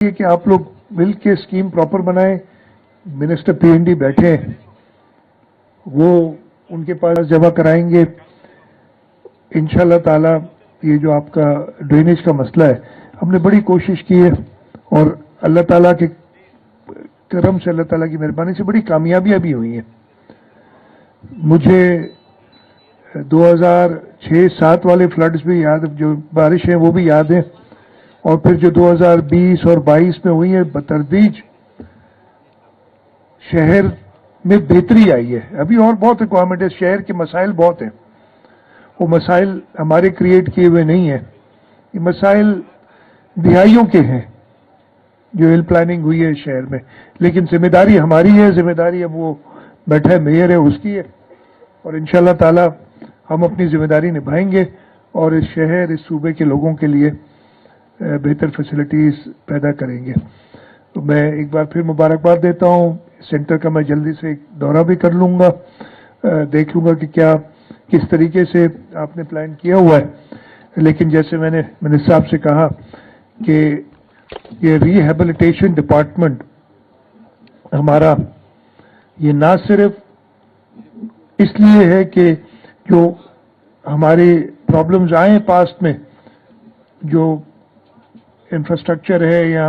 ये कि आप लोग मिल के स्कीम प्रॉपर बनाएं। मिनिस्टर पीएनडी बैठे हैं, वो उनके पास जमा कराएंगे इंशाल्लाह ताला। ये जो आपका ड्रेनेज का मसला है, हमने बड़ी कोशिश की है और अल्लाह ताला के करम से, अल्लाह ताला की मेहरबानी से बड़ी कामयाबियां भी हुई हैं। मुझे 2006-7 वाले फ्लड्स भी याद, जो बारिश है वो भी याद है, और फिर जो 2020 और 22 में हुई है बतदरीज शहर में बेहतरी आई है। अभी और बहुत रिक्वायरमेंट है, शहर के मसाइल बहुत हैं। वो मसाइल हमारे क्रिएट किए हुए नहीं है, ये मसाइल दिहाइयों के हैं जो इल प्लानिंग हुई है शहर में। लेकिन जिम्मेदारी हमारी है, जिम्मेदारी अब वो बैठा है मेयर है उसकी है, और इंशाल्लाह ताला हम अपनी जिम्मेदारी निभाएंगे और इस शहर, इस सूबे के लोगों के लिए बेहतर फैसिलिटीज पैदा करेंगे। तो मैं एक बार फिर मुबारकबाद देता हूँ। सेंटर का मैं जल्दी से एक दौरा भी कर लूँगा, देख लूँगा कि क्या किस तरीके से आपने प्लान किया हुआ है। लेकिन जैसे मैंने मिनिस्टर साहब से कहा कि ये रिहेबिलिटेशन डिपार्टमेंट हमारा, ये ना सिर्फ इसलिए है कि जो हमारे प्रॉब्लम्स आए पास्ट में, जो इंफ्रास्ट्रक्चर है या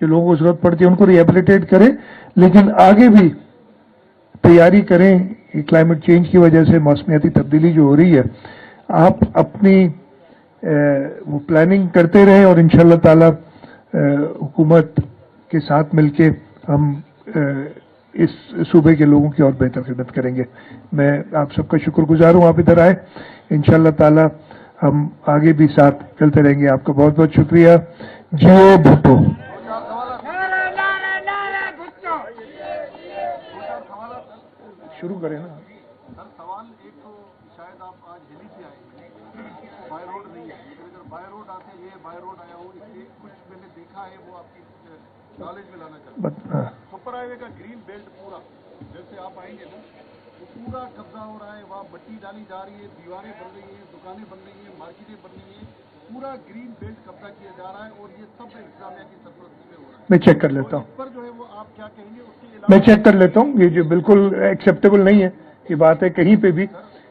जो लोगों को जरूरत पड़ती है उनको रिहेबिलिटेट करें, लेकिन आगे भी तैयारी करें। क्लाइमेट चेंज की वजह से मौसमियाती तब्दीली जो हो रही है, आप अपनी वो प्लानिंग करते रहें और इंशाल्लाह ताला हुकूमत के साथ मिलके हम इस सूबे के लोगों की और बेहतर खिदमत करेंगे। मैं आप सबका शुक्रगुजार हूँ, आप इधर आए। इंशाल्लाह ताला हम आगे भी साथ चलते रहेंगे। आपका बहुत बहुत शुक्रिया। जियो भुट्टो। शुरू करें ना सर। सवाल एक तो शायद आप आज दिल्ली से आए, बाय रोड नहीं है, लेकिन अगर बाय रोड आते, ये बाय रोड आया हो, इसलिए कुछ मैंने देखा है वो आपकी नॉलेज में लाना चाहता हूँ। सुपर हाईवे का ग्रीन बेल्ट पूरा, जैसे आप आएंगे ना, वो पूरा कब्जा हो रहा है, वहाँ मट्टी डाली जा रही है, दीवारें बन रही है, दुकानें बन रही है, मार्केटें बन रही है, पूरा ग्रीन बेल्ट कब्जा किया जा रहा है और ये सब इंतजामिया की सरपरस्ती में हो रहा है। मैं चेक कर लेता हूँ, पर जो है वो आप क्या कहेंगे उसके अलावा? मैं चेक कर लेता हूँ। ये जो बिल्कुल एक्सेप्टेबल नहीं है ये बात है, कहीं पे भी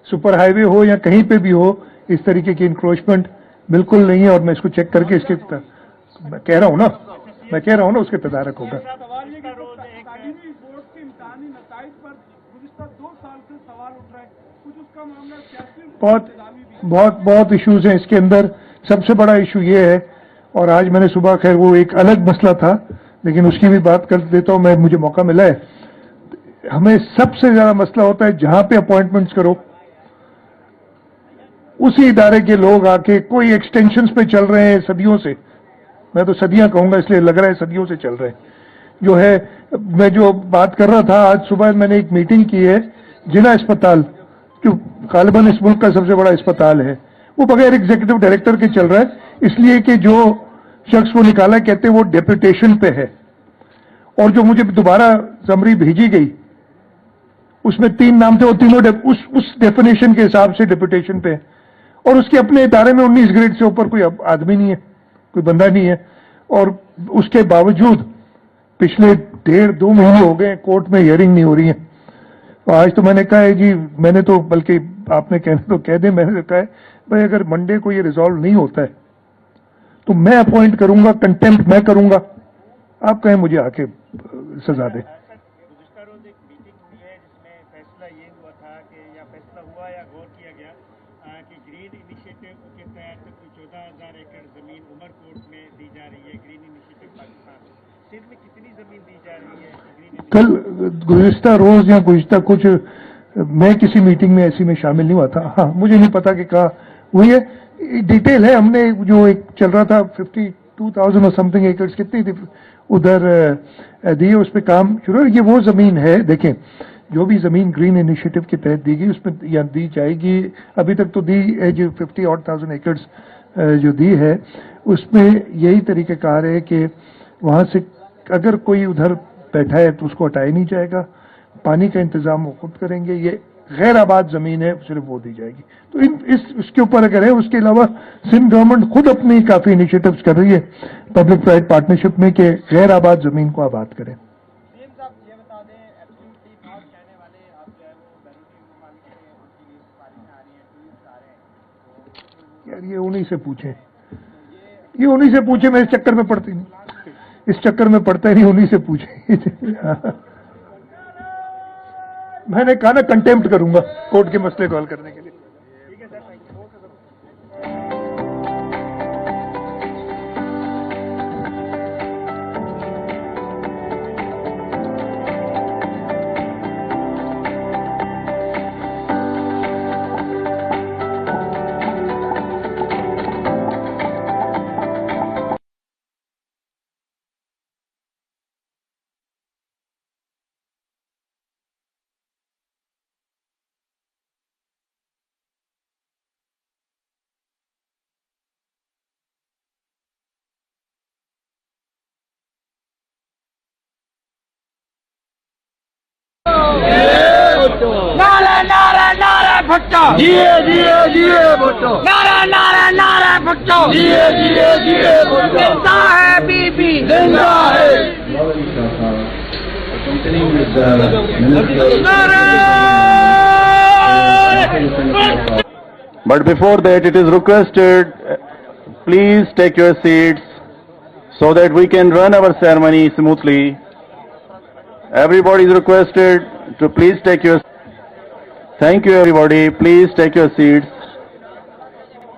सुपर हाईवे हो या कहीं पे भी हो, इस तरीके की इंक्रोचमेंट बिल्कुल नहीं है। और मैं इसको चेक करके इसके मैं कह रहा हूँ ना उसके तदारक होगा। बहुत इश्यूज हैं इसके अंदर। सबसे बड़ा इशू ये है, और आज मैंने सुबह, खैर वो एक अलग मसला था लेकिन उसकी भी बात कर देता हूं मैं, मुझे मौका मिला है। हमें सबसे ज्यादा मसला होता है जहां पे अपॉइंटमेंट्स करो उसी इदारे के लोग आके कोई एक्सटेंशंस पे चल रहे हैं सदियों से, मैं तो सदियां कहूंगा इसलिए लग रहा है सदियों से चल रहे हैं। जो है, मैं जो बात कर रहा था, आज सुबह मैंने एक मीटिंग की है, जिला अस्पताल जो गालिबन इस मुल्क का सबसे बड़ा अस्पताल है, वो बगैर एग्जीक्यूटिव डायरेक्टर के चल रहा है, इसलिए कि जो शख्स को निकाला कहते हैं वो डेपुटेशन पे है। और जो मुझे दोबारा समरी भेजी गई उसमें 3 नाम थे, वो तीनों उस डेफिनेशन के हिसाब से डेपुटेशन पे है, और उसके अपने इदारे में 19 ग्रेड से ऊपर कोई आदमी नहीं है, कोई बंदा नहीं है। और उसके बावजूद पिछले 1.5-2 महीने हो गए कोर्ट में हियरिंग नहीं हो रही है। तो आज तो मैंने कहा है जी, मैंने तो, बल्कि आपने कहना तो कह दें, मैंने कहा है भाई अगर मंडे को ये रिजॉल्व नहीं होता है तो मैं अपॉइंट करूंगा, कंटेम्प्ट मैं करूंगा, आप कहें मुझे आके सजा दे। गुज़िश्ता रोज एक मीटिंग हुई है जिसमें फैसला ये हुआ था कि, या फैसला हुआ या गौर किया गया कि ग्रीन इनिशिएटिव के तहत 14,000 एकड़ जमीन उमरकोट में दी जा रही है। ग्रीन इनिशिएटिव पाकिस्तान सिंध में कितनी जमीन दी जा रही है ग्रीन? कल गुज़िश्ता रोज या गुज़िश्ता कुछ, मैं किसी मीटिंग में ऐसी में शामिल नहीं हुआ था। हाँ, मुझे नहीं पता कि कहा हुई है, डिटेल है। हमने जो एक चल रहा था 52,000 और समथिंग एकर्स कितनी थी उधर दिए, उस पर काम शुरू। ये वो जमीन है, देखें, जो भी जमीन ग्रीन इनिशिएटिव के तहत दी गई उसमें या दी जाएगी, अभी तक तो दी है जो 50,000 एकर्स जो दी है, उसमें यही तरीक़ाकार है कि वहां से अगर कोई उधर बैठा है तो उसको हटाया नहीं जाएगा, पानी का इंतजाम वो खुद करेंगे। ये गैर आबाद जमीन है सिर्फ वो दी जाएगी। तो इसके ऊपर अगर है, उसके अलावा सिंध गवर्नमेंट खुद अपनी काफी इनिशिएटिव्स कर रही है पब्लिक प्राइवेट पार्टनरशिप में कि गैर आबाद जमीन को आबाद करें। सीएम साहब ये बता दें, एब्सोल्युटली नॉट कहने वाले आप जो है वो बैरूटी ममालिक से उनकी लिए सिफारिशें आ रही हैं, टूरिस्ट आ रहे हैं, यार ये उन्हीं से पूछे, मैं इस चक्कर में पड़ती नहीं, इस चक्कर में पड़ता ही नहीं, उन्हीं से पूछे। मैंने कहा ना कंटेम्प्ट करूंगा कोर्ट के मसले को हल करने के लिए। ठीक है सर, थैंक यू। नारा नारा नारा भुट्टो जिए जिए जिए भुट्टो नारा नारा नारा भुट्टो जिए जिए जिए भुट्टो जिंदा है बीबी जिंदा है But before that, it is requested, please take your seats so that we can run our ceremony smoothly. Everybody is requested to please take your. Thank you, everybody. Please take your seats.